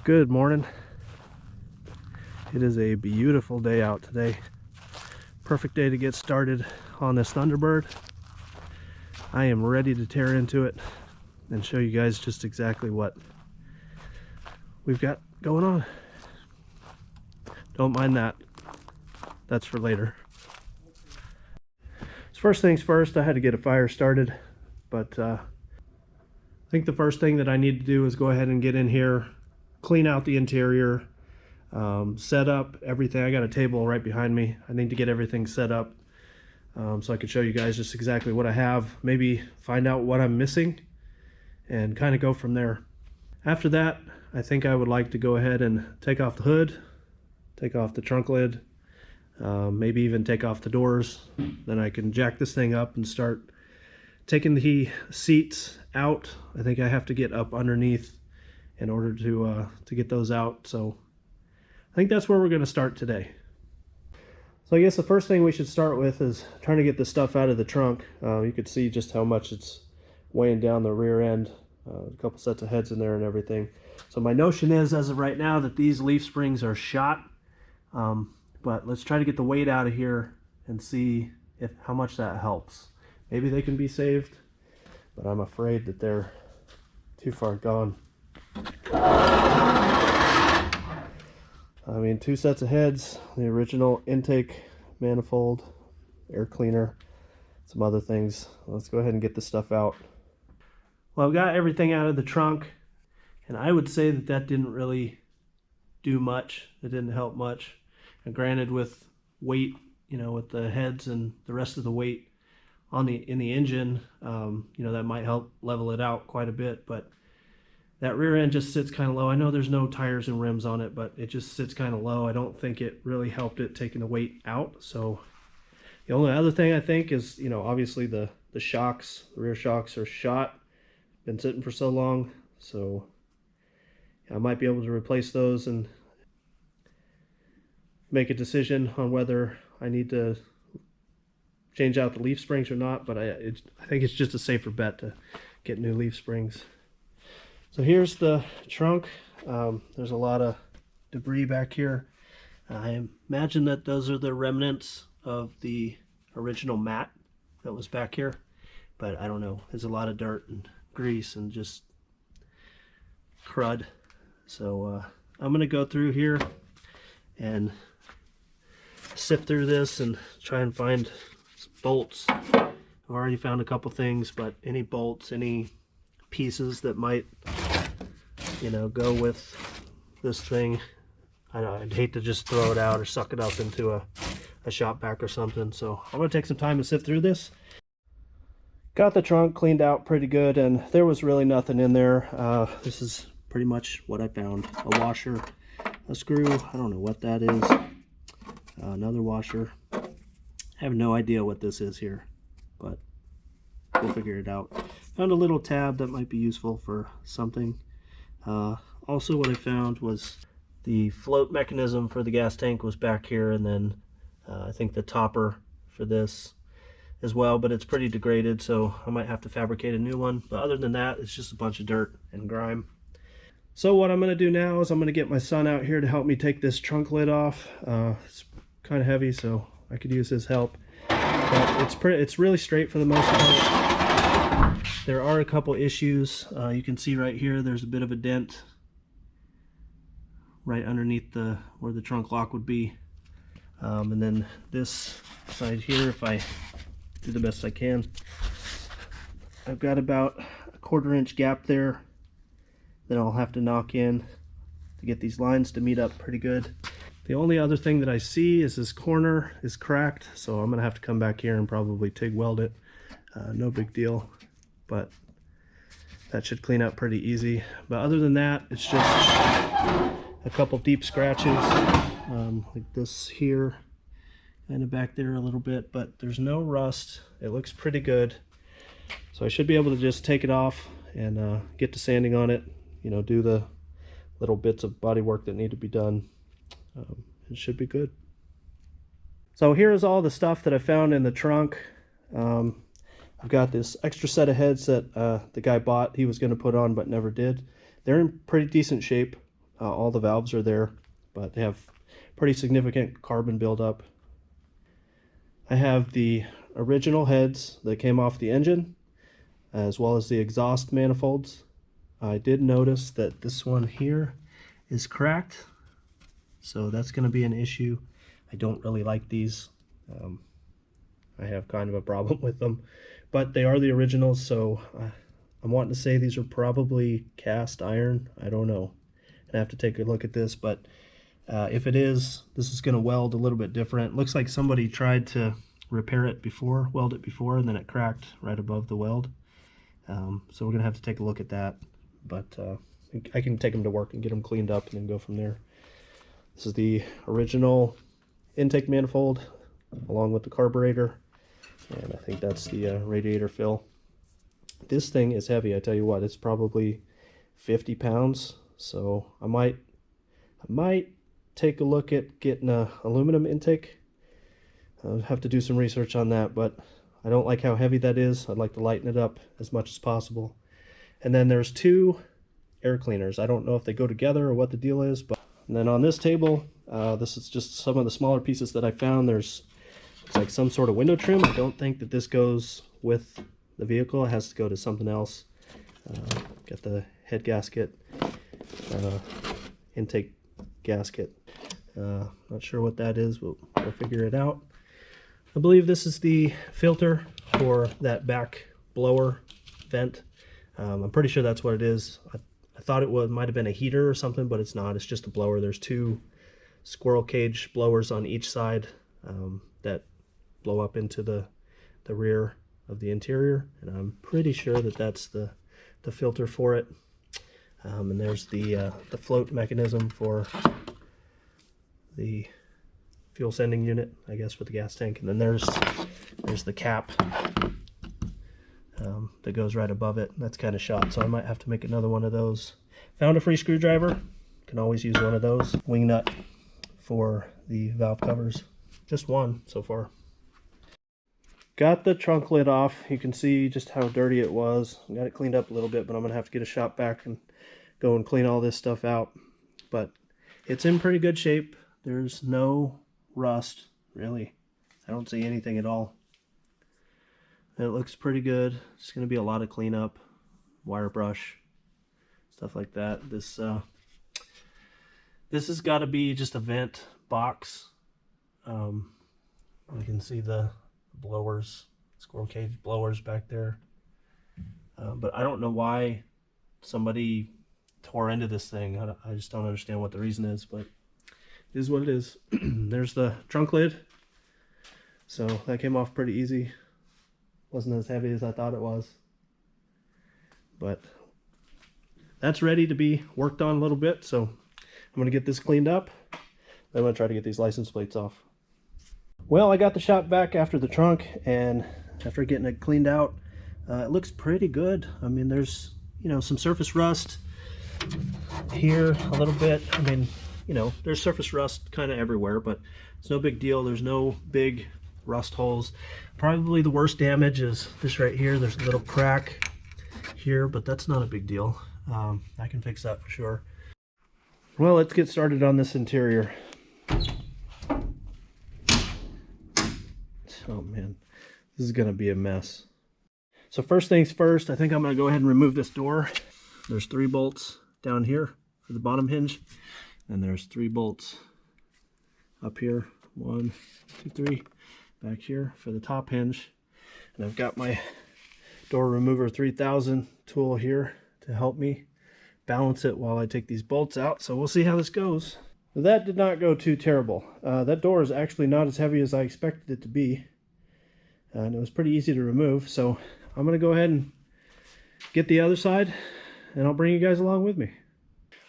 Good morning. It is a beautiful day out today. Perfect day to get started on this Thunderbird. I am ready to tear into it and show you guys just exactly what we've got going on. Don't mind that. That's for later. So first things first, I had to get a fire started, but I think the first thing that I need to do is go ahead and get in here, clean out the interior, set up everything. I got a table right behind me. I need to get everything set up so I could show you guys just exactly what I have, maybe find out what I'm missing and kind of go from there. After that, I think I would like to go ahead and take off the hood, take off the trunk lid, maybe even take off the doors. Then I can jack this thing up and start taking the seats out. I think I have to get up underneath in order to get those out. So I think that's where we're going to start today. So I guess the first thing we should start with is trying to get the stuff out of the trunk. You could see just how much it's weighing down the rear end. A couple sets of heads in there and everything. So my notion is, as of right now, that these leaf springs are shot. But let's try to get the weight out of here and see how much that helps. Maybe they can be saved, but I'm afraid that they're too far gone. I mean, 2 sets of heads, the original intake manifold, air cleaner, some other things. Let's go ahead and get this stuff out. Well, I've got everything out of the trunk, and I would say that that didn't really do much. It didn't help much. And granted, with weight, you know, with the heads and the rest of the weight on in the engine, you know, that might help level it out quite a bit. But that rear end just sits kind of low. I know there's no tires and rims on it, but it just sits kind of low. I don't think it really helped it taking the weight out. So the only other thing I think is, you know, obviously the shocks, the rear shocks are shot, been sitting for so long. So I might be able to replace those and make a decision on whether I need to change out the leaf springs or not. But I think it's just a safer bet to get new leaf springs. So here's the trunk. There's a lot of debris back here. I imagine that those are the remnants of the original mat that was back here, but I don't know. There's a lot of dirt and grease and just crud. So I'm gonna go through here and sift through this and try and find bolts. I've already found a couple things, but any bolts, any pieces that might, you know, go with this thing. I know I'd hate to just throw it out or suck it up into a shop vac or something. So I'm gonna take some time to sift through this. Got the trunk cleaned out pretty good, and there was really nothing in there. This is pretty much what I found: a washer, a screw, I don't know what that is, another washer. I have no idea what this is here, but we'll figure it out. Found a little tab that might be useful for something. Also, what I found was the float mechanism for the gas tank was back here, and then I think the topper for this as well, but it's pretty degraded, so I might have to fabricate a new one. But other than that, it's just a bunch of dirt and grime. So what I'm going to do now is I'm going to get my son out here to help me take this trunk lid off. It's kind of heavy, so I could use his help. But it's really straight for the most part. There are a couple issues. You can see right here there's a bit of a dent right underneath where the trunk lock would be. And then this side here, if I do the best I can, I've got about a 1/4 inch gap there that I'll have to knock in to get these lines to meet up pretty good. The only other thing that I see is this corner is cracked, so I'm gonna have to come back here and probably TIG weld it. No big deal, but that should clean up pretty easy. But other than that, it's just a couple deep scratches, like this here, kind of back there a little bit, but there's no rust. It looks pretty good. So I should be able to just take it off and get to sanding on it, you know, do the little bits of body work that need to be done. It should be good. So here's all the stuff that I found in the trunk. I've got this extra set of heads that the guy bought, he was going to put on but never did. They're in pretty decent shape. All the valves are there, but they have pretty significant carbon buildup. I have the original heads that came off the engine, as well as the exhaust manifolds. I did notice that this one here is cracked, so that's going to be an issue. I don't really like these. I have kind of a problem with them, but they are the originals, so I'm wanting to say these are probably cast iron. I don't know. I have to take a look at this, but if it is, this is going to weld a little bit different. It looks like somebody tried to repair it before, weld it before, and then it cracked right above the weld. So we're going to have to take a look at that, but I can take them to work and get them cleaned up and then go from there. This is the original intake manifold along with the carburetor, and I think that's the radiator fill. This thing is heavy, I tell you what. It's probably 50 pounds, so I might take a look at getting a aluminum intake. I'll have to do some research on that, but I don't like how heavy that is. I'd like to lighten it up as much as possible. And then there's two air cleaners. I don't know if they go together or what the deal is, but and then on this table, this is just some of the smaller pieces that I found. There's it's like some sort of window trim. I don't think that this goes with the vehicle. It has to go to something else. Got the head gasket, intake gasket. Not sure what that is, but we'll figure it out. I believe this is the filter for that back blower vent. I'm pretty sure that's what it is. I thought it might have been a heater or something, but it's not. It's just a blower. There's two squirrel cage blowers on each side that blow up into the rear of the interior, and I'm pretty sure that that's the filter for it. And there's the float mechanism for the fuel sending unit, I guess, with the gas tank. And then there's the cap that goes right above it. That's kind of shot, so I might have to make another one of those. Found a free screwdriver. Can always use one of those. Wing nut for the valve covers. Just one so far. Got the trunk lid off. You can see just how dirty it was. Got it cleaned up a little bit, but I'm gonna have to get a shop vac and go and clean all this stuff out. But it's in pretty good shape. There's no rust, really. I don't see anything at all. It looks pretty good. It's going to be a lot of cleanup, wire brush, stuff like that. This has got to be just a vent box. You can see the blowers, squirrel cage blowers back there. But I don't know why somebody tore into this thing. I just don't understand what the reason is, but it is what it is. There's the trunk lid. So that came off pretty easy. Wasn't as heavy as I thought it was. But that's ready to be worked on a little bit. So I'm going to get this cleaned up. Then I'm going to try to get these license plates off. Well, I got the shop vac after the trunk, and after getting it cleaned out, it looks pretty good. I mean, there's, some surface rust here a little bit. I mean, there's surface rust kind of everywhere, but it's no big deal. There's no big rust holes. Probably the worst damage is this right here. There's a little crack here, but that's not a big deal. I can fix that for sure. Well, let's get started on this interior. Oh man, this is gonna be a mess. So first things first, I think I'm gonna go ahead and remove this door. There's 3 bolts down here for the bottom hinge, and there's 3 bolts up here. 1, 2, 3. Back here for the top hinge. And I've got my door remover 3000 tool here to help me balance it while I take these bolts out. So we'll see how this goes. That did not go too terrible. That door is actually not as heavy as I expected it to be. And it was pretty easy to remove. So I'm going to go ahead and get the other side, and I'll bring you guys along with me.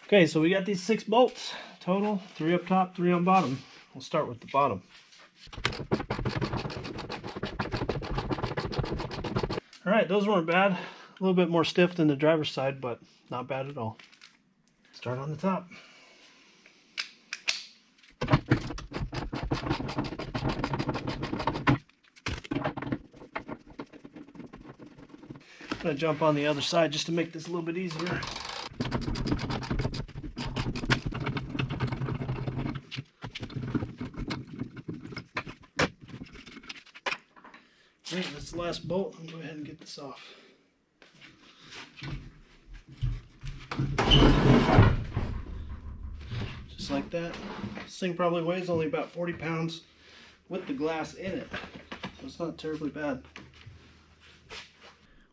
Okay, so we got these 6 bolts total, 3 up top, 3 on bottom. We'll start with the bottom. Alright, those weren't bad. A little bit more stiff than the driver's side, but not bad at all. Start on the top. I'm going to jump on the other side just to make this a little bit easier. last bolt. I'll go ahead and get this off. Just like that. This thing probably weighs only about 40 pounds with the glass in it, so it's not terribly bad.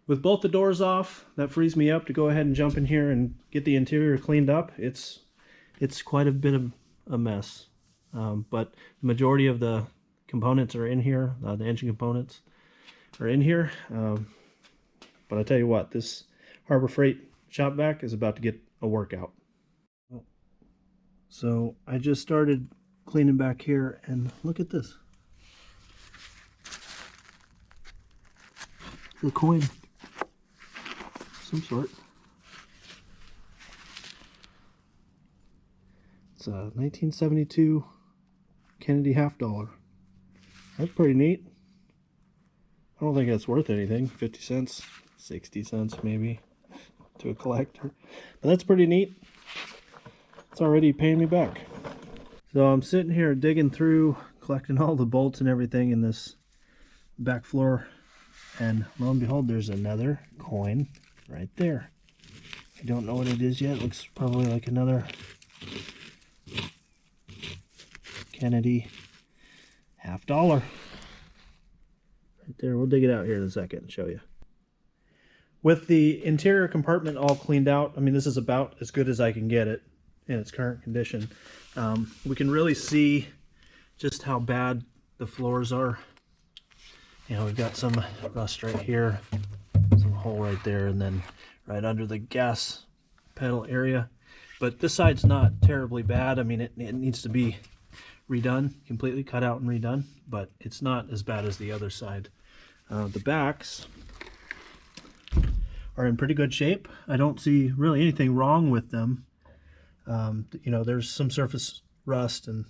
With both the doors off, that frees me up to go ahead and jump in here and get the interior cleaned up. It's quite a bit of a mess, but the majority of the components are in here. The engine components are in here, but I tell you what, this Harbor Freight shop vac is about to get a workout. So I just started cleaning back here, and look at this. The coin, some sort. It's a 1972 Kennedy $50. That's pretty neat. I don't think that's worth anything. 50 cents, 60 cents maybe to a collector. But that's pretty neat. It's already paying me back. So I'm sitting here digging through, collecting all the bolts and everything in this back floor. And lo and behold, there's another coin right there. I don't know what it is yet. It looks probably like another Kennedy $50. Right there. We'll dig it out here in a second and show you. With the interior compartment all cleaned out, I mean, this is about as good as I can get it in its current condition. We can really see just how bad the floors are. You know, we've got some rust right here, some hole right there, and then right under the gas pedal area. But this side's not terribly bad. I mean, it needs to be redone, completely cut out and redone, but it's not as bad as the other side. The backs are in pretty good shape. I don't see really anything wrong with them. You know, there's some surface rust and,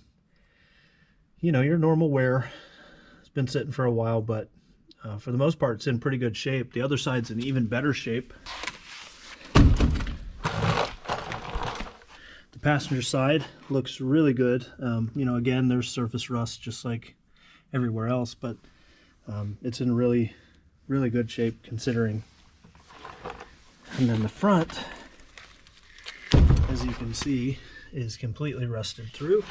you know, your normal wear. It's been sitting for a while, but for the most part, it's in pretty good shape. The other side's in even better shape. The passenger side looks really good. You know, again, there's surface rust just like everywhere else, but it's in really, really good shape considering. And then the front, as you can see, is completely rusted through.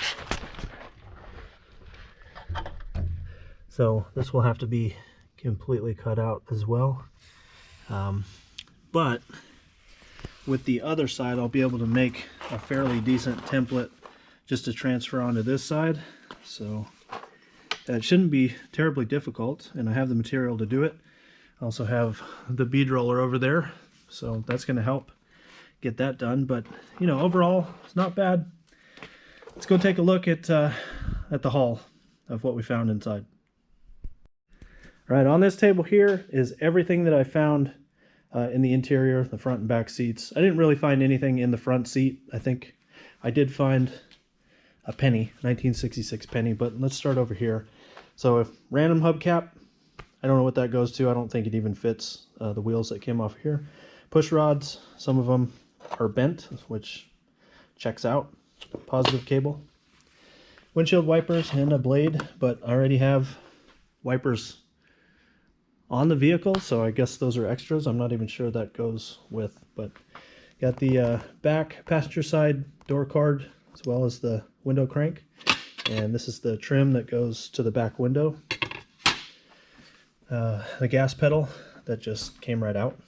So this will have to be completely cut out as well. But with the other side, I'll be able to make a fairly decent template just to transfer onto this side. So that shouldn't be terribly difficult, and I have the material to do it. I also have the bead roller over there, so that's going to help get that done. But you know, overall, it's not bad. Let's go take a look at the haul of what we found inside. All right, on this table here is everything that I found in the interior, the front and back seats. I didn't really find anything in the front seat. I think I did find a penny, 1966 penny, but let's start over here. So a random hubcap, I don't know what that goes to. I don't think it even fits the wheels that came off here. Push rods, some of them are bent, which checks out. Positive cable. Windshield wipers and a blade, but I already have wipers on the vehicle, so I guess those are extras. I'm not even sure that goes with, but got the back passenger side door card as well as the window crank, and this is the trim that goes to the back window. The gas pedal that just came right out.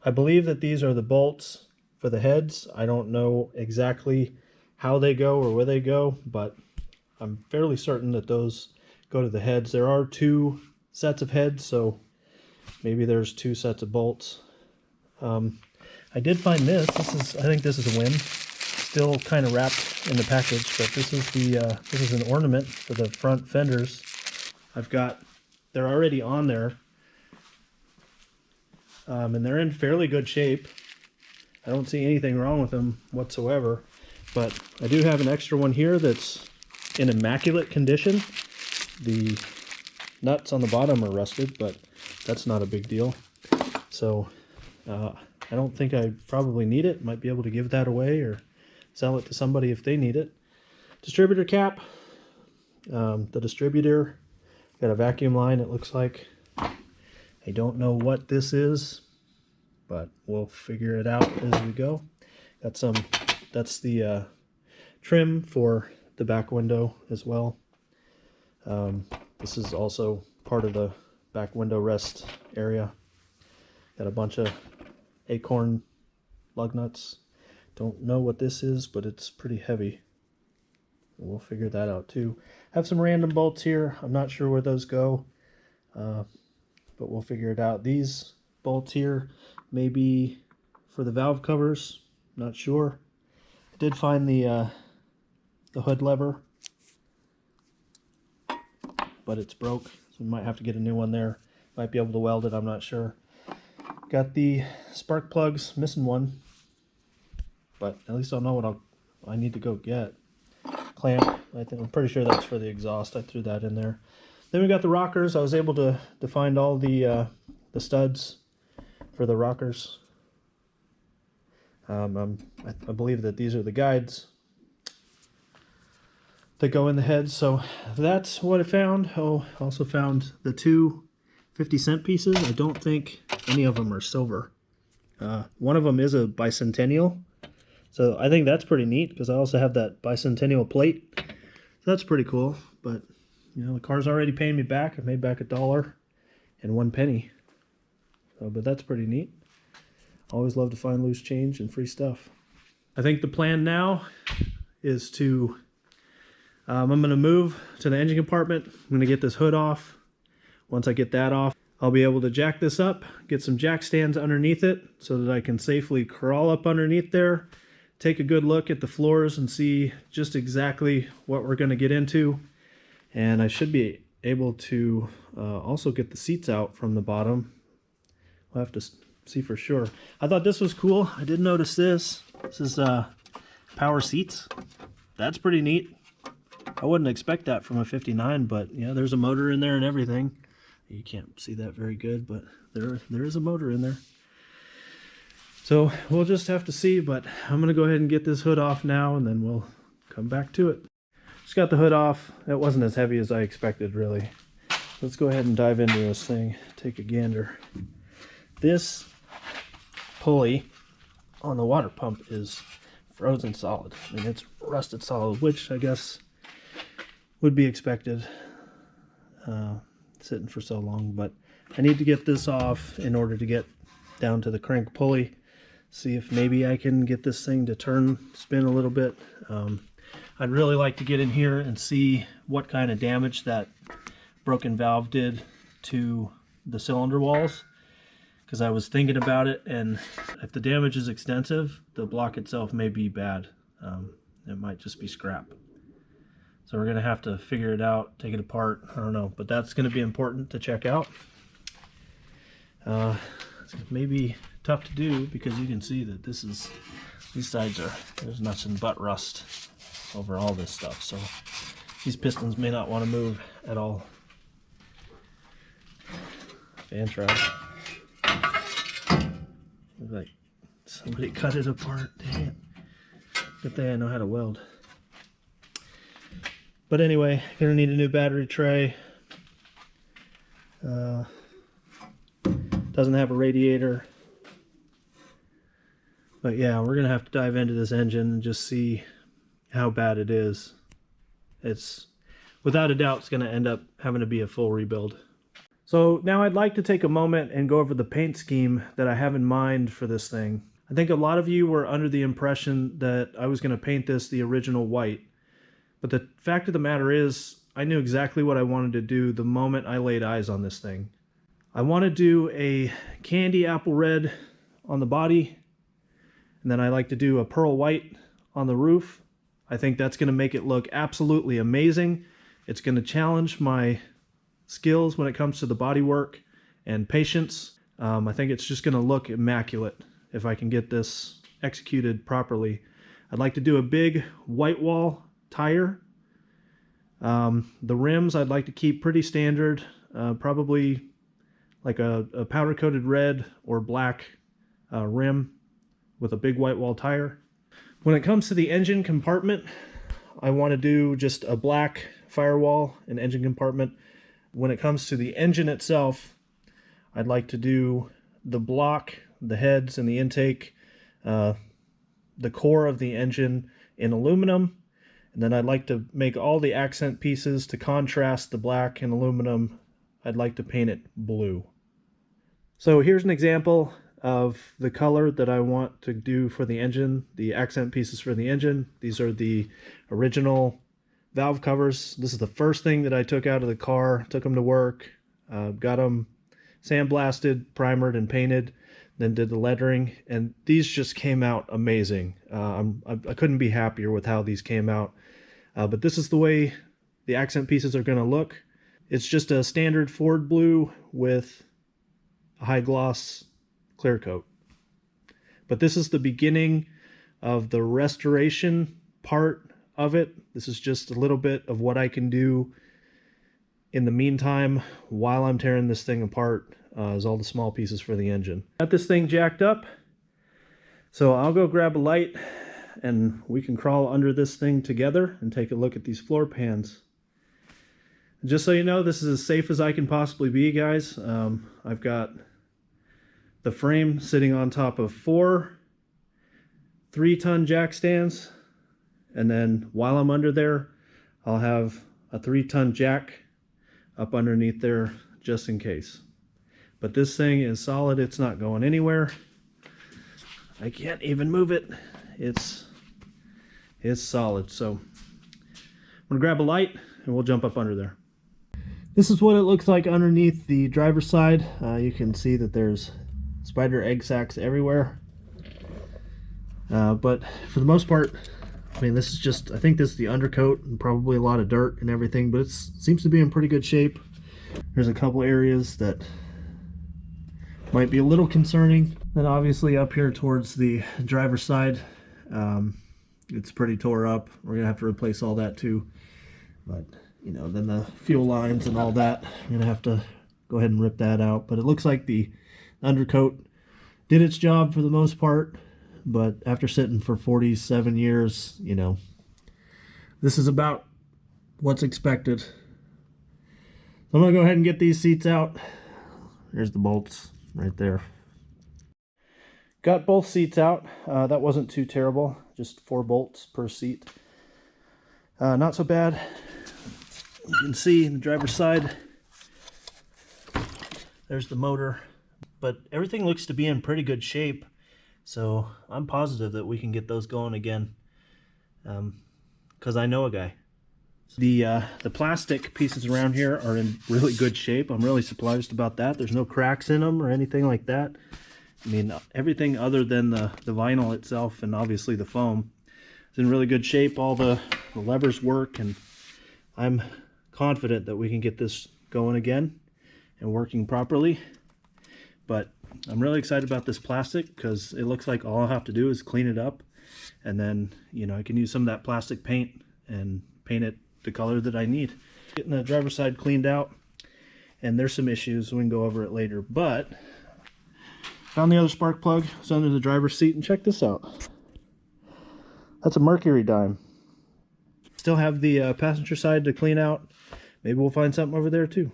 I believe that these are the bolts for the heads. I don't know exactly how they go or where they go, but I'm fairly certain that those go to the heads. There are two sets of heads, so maybe there's two sets of bolts. I did find this. I think this is a win. Still kind of wrapped in the package, but this is an ornament for the front fenders. They're already on there, and they're in fairly good shape. I don't see anything wrong with them whatsoever, but I do have an extra one here that's in immaculate condition. The nuts on the bottom are rusted, but that's not a big deal. So I don't think I probably need it. Might be able to give that away or sell it to somebody if they need it. Distributor cap. The distributor got a vacuum line, it looks like. I don't know what this is, but we'll figure it out as we go. Got some, that's the trim for the back window as well. This is also part of the back window rest area. Got a bunch of acorn lug nuts. Don't know what this is, but it's pretty heavy. We'll figure that out too. Have some random bolts here. I'm not sure where those go, but we'll figure it out. These bolts here may be for the valve covers. Not sure. I did find the hood lever, but it's broke, so we might have to get a new one there. Might be able to weld it, I'm not sure. Got the spark plugs, missing one, but at least I'll know what I need to go get. Clamp, I'm pretty sure that's for the exhaust. I threw that in there. Then we got the rockers. I was able to find all the studs for the rockers. I believe that these are the guides that go in the head. So that's what I found. Oh, I also found the two 50-cent pieces. I don't think any of them are silver. One of them is a bicentennial. So I think that's pretty neat because I also have that bicentennial plate. So that's pretty cool. But, you know, the car's already paying me back. I made back $1.01. So, but that's pretty neat. Always love to find loose change and free stuff. I think the plan now is to, I'm going to move to the engine compartment. I'm going to get this hood off. Once I get that off, I'll be able to jack this up, get some jack stands underneath it so that I can safely crawl up underneath there, take a good look at the floors and see just exactly what we're going to get into. And I should be able to also get the seats out from the bottom. We'll have to see for sure. I thought this was cool. I did notice this. This is power seats. That's pretty neat. I wouldn't expect that from a 59, but yeah, there's a motor in there and everything. You can't see that very good, but there is a motor in there. So we'll just have to see, but I'm going to go ahead and get this hood off now, and then we'll come back to it. Just got the hood off. It wasn't as heavy as I expected, really. Let's go ahead and dive into this thing. Take a gander. This pulley on the water pump is frozen solid. I mean, it's rusted solid, which I guess would be expected. Sitting for so long, but I need to get this off in order to get down to the crank pulley. See if maybe I can get this thing to spin a little bit. I'd really like to get in here and see what kind of damage that broken valve did to the cylinder walls, because I was thinking about it, and if the damage is extensive, the block itself may be bad. It might just be scrap. So we're going to have to figure it out, take it apart, I don't know, but that's going to be important to check out. It's maybe tough to do because you can see that these sides there's nuts and butt rust over all this stuff, so these pistons may not want to move at all. Fan trap. Looks like somebody cut it apart, dang it. Good thing I know how to weld. But anyway, gonna need a new battery tray. Doesn't have a radiator. But yeah, we're gonna have to dive into this engine and just see how bad it is. It's, without a doubt, it's gonna end up having to be a full rebuild. So now I'd like to take a moment and go over the paint scheme that I have in mind for this thing. I think a lot of you were under the impression that I was gonna paint this the original white. But the fact of the matter is, I knew exactly what I wanted to do the moment I laid eyes on this thing. I want to do a candy apple red on the body, and then I like to do a pearl white on the roof. I think that's going to make it look absolutely amazing. It's going to challenge my skills when it comes to the body work and patience. I think it's just going to look immaculate if I can get this executed properly. I'd like to do a big white wall tire. The rims I'd like to keep pretty standard, probably like a powder coated red or black rim with a big white wall tire. When it comes to the engine compartment, I want to do just a black firewall and engine compartment. When it comes to the engine itself, I'd like to do the block, the heads, and the intake, the core of the engine in aluminum, and then I'd like to make all the accent pieces to contrast the black and aluminum. I'd like to paint it blue. So here's an example of the color that I want to do for the engine, the accent pieces for the engine. These are the original valve covers. This is the first thing that I took out of the car, took them to work, got them sandblasted, primered, and painted, then did the lettering, and these just came out amazing. I couldn't be happier with how these came out. But this is the way the accent pieces are going to look. It's just a standard Ford blue with a high gloss clear coat. But this is the beginning of the restoration part of it. This is just a little bit of what I can do in the meantime while I'm tearing this thing apart, is all the small pieces for the engine. Got this thing jacked up, so I'll go grab a light and we can crawl under this thing together and take a look at these floor pans. Just so you know, this is as safe as I can possibly be, guys. I've got the frame sitting on top of 4 3-ton jack stands, and then while I'm under there, I'll have a 3-ton jack up underneath there just in case. But this thing is solid. It's not going anywhere. I can't even move it. It's solid. So I'm gonna grab a light and we'll jump up under there. This is what it looks like underneath the driver's side. You can see that there's spider egg sacs everywhere. But for the most part, I mean, this is just, I think this is the undercoat and probably a lot of dirt and everything, but it seems to be in pretty good shape. There's a couple areas that might be a little concerning. Then obviously up here towards the driver's side, it's pretty tore up. We're gonna have to replace all that too. But you know, then the fuel lines and all that, we're gonna have to go ahead and rip that out. But it looks like the undercoat did its job for the most part. But after sitting for 47 years, you know, this is about what's expected. So I'm gonna go ahead and get these seats out. There's the bolts right there. Got both seats out. That wasn't too terrible. Just 4 bolts per seat. Not so bad. You can see in the driver's side, there's the motor. But everything looks to be in pretty good shape. So I'm positive that we can get those going again, because I know a guy. The plastic pieces around here are in really good shape. I'm really surprised about that. There's no cracks in them or anything like that. I mean, everything other than the vinyl itself and obviously the foam is in really good shape. All the levers work, and I'm confident that we can get this going again and working properly. But I'm really excited about this plastic because it looks like all I'll have to do is clean it up, and then, you know, I can use some of that plastic paint and paint it the color that I need. Getting the driver's side cleaned out, and there's some issues. We can go over it later, but found the other spark plug. It's under the driver's seat, and check this out. That's a mercury dime. Still have the passenger side to clean out. Maybe we'll find something over there too.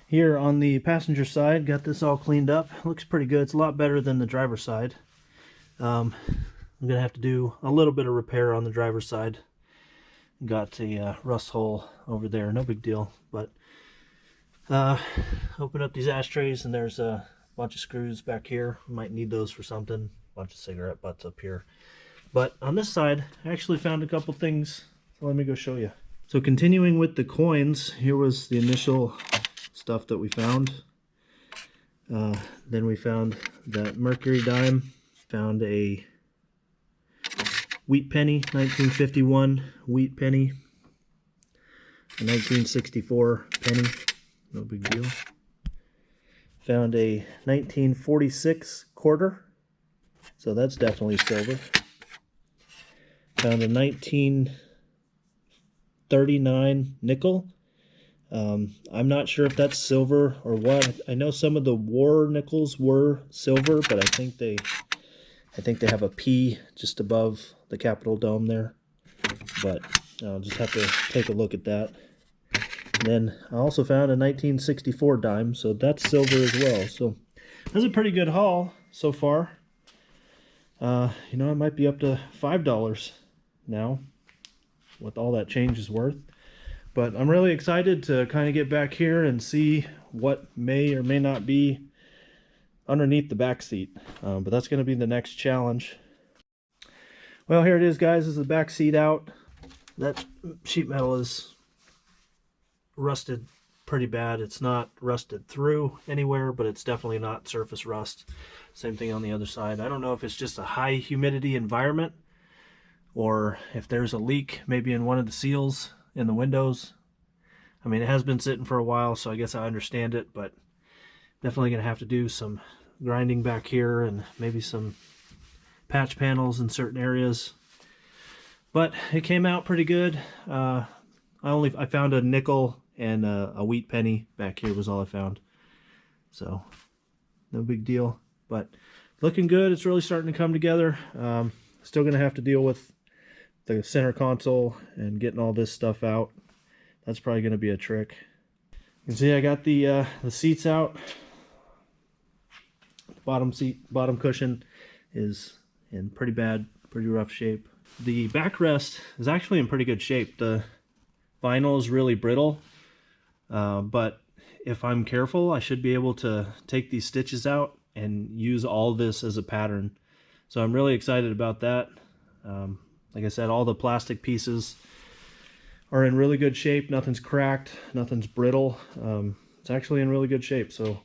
Here on the passenger side, got this all cleaned up. Looks pretty good. It's a lot better than the driver's side. I'm gonna have to do a little bit of repair on the driver's side. Got a rust hole over there, no big deal. But open up these ashtrays, and there's a bunch of screws back here. We might need those for something. Bunch of cigarette butts up here. But on this side, I actually found a couple things. So let me go show you. So continuing with the coins, here was the initial stuff that we found. Then we found that mercury dime, found a wheat penny, 1951 wheat penny, a 1964 penny, no big deal. Found a 1946 quarter, so that's definitely silver. Found a 1939 nickel. I'm not sure if that's silver or what. I know some of the war nickels were silver, but I think they have a P just above the Capitol Dome there. But I'll just have to take a look at that. Then I also found a 1964 dime, so that's silver as well. So that's a pretty good haul so far. You know, it might be up to $5 now, what all that change is worth. But I'm really excited to kind of get back here and see what may or may not be underneath the back seat. But that's going to be the next challenge. Well, here it is, guys. This is the back seat out. That sheet metal is rusted pretty bad. It's not rusted through anywhere, but it's definitely not surface rust. Same thing on the other side. I don't know if it's just a high humidity environment or if there's a leak maybe in one of the seals in the windows. I mean, it has been sitting for a while, so I guess I understand it, but definitely gonna have to do some grinding back here and maybe some patch panels in certain areas. But it came out pretty good. I found a nickel and a wheat penny back here was all I found. So no big deal, but looking good. It's really starting to come together. Still gonna have to deal with the center console and getting all this stuff out. That's probably gonna be a trick. You can see I got the seats out. The bottom cushion is in pretty rough shape. The backrest is actually in pretty good shape. The vinyl is really brittle, but if I'm careful, I should be able to take these stitches out and use all this as a pattern. So I'm really excited about that. Like I said, all the plastic pieces are in really good shape. Nothing's cracked, nothing's brittle. It's actually in really good shape. So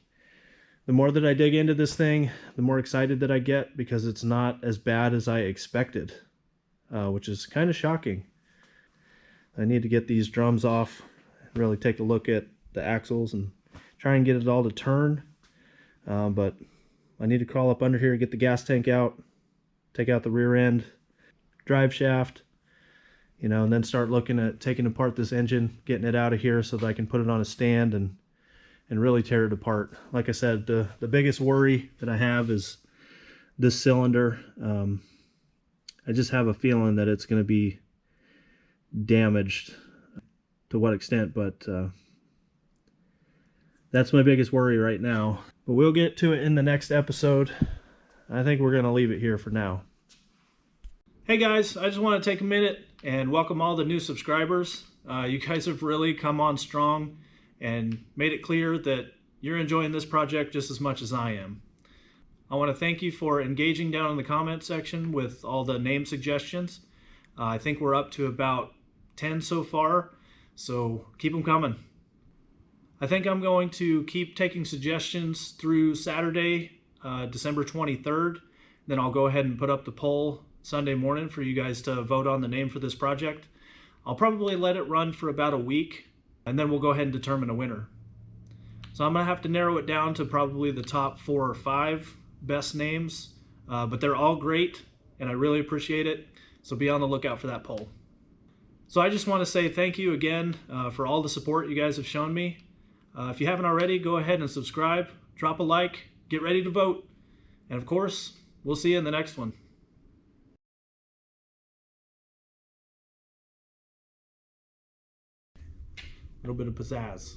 the more that I dig into this thing, the more excited that I get, because it's not as bad as I expected, which is kind of shocking. I need to get these drums off and really take a look at the axles and try and get it all to turn. But I need to crawl up under here, get the gas tank out, take out the rear end, drive shaft, you know, and then start looking at taking apart this engine, getting it out of here so that I can put it on a stand and really tear it apart. Like I said, the biggest worry that I have is this cylinder. I just have a feeling that it's going to be damaged. To what extent, but that's my biggest worry right now. But we'll get to it in the next episode. I think we're going to leave it here for now. Hey guys, I just want to take a minute and welcome all the new subscribers. You guys have really come on strong and made it clear that you're enjoying this project just as much as I am. I want to thank you for engaging down in the comment section with all the name suggestions. I think we're up to about 10 so far, so keep them coming. I think I'm going to keep taking suggestions through Saturday, December 23rd. Then I'll go ahead and put up the poll Sunday morning for you guys to vote on the name for this project. I'll probably let it run for about a week, and then we'll go ahead and determine a winner. So I'm going to have to narrow it down to probably the top 4 or 5 best names, but they're all great, and I really appreciate it. So be on the lookout for that poll. So I just want to say thank you again for all the support you guys have shown me. If you haven't already, go ahead and subscribe, drop a like, get ready to vote. And of course, we'll see you in the next one. A little bit of pizzazz.